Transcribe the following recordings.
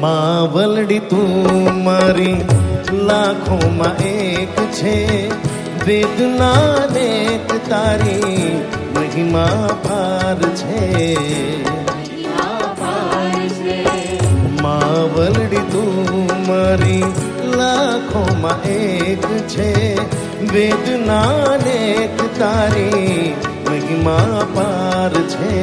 માવલડી તું મારી લાખોમાં એક છે, વેદના નેક તારી મહિમા પાર છે. માવલડી તું મારી લાખોમાં એક છે, વેદના નેક તારી મહિમા પાર છે.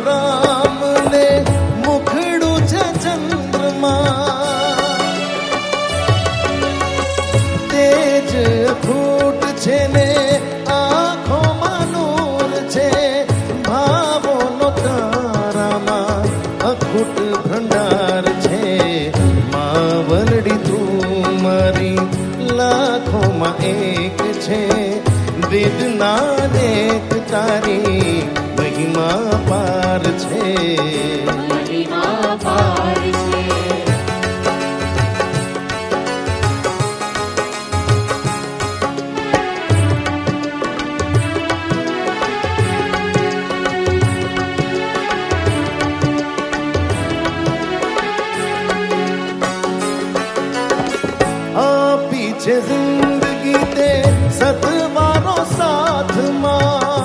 રામ ને મુખડું છે ચંદ્રમા, તેજ અખૂટ છે ને આંખોમાં નૂર છે, ભાવોનો તારામાં અખૂટ ભંડાર છે. માવલડી તું મારી લાખોમાં એક છે, વેદના નેક તારી મહિમા પાર છે. આપી છે જિંદગી તે સતવારો સાથમાં,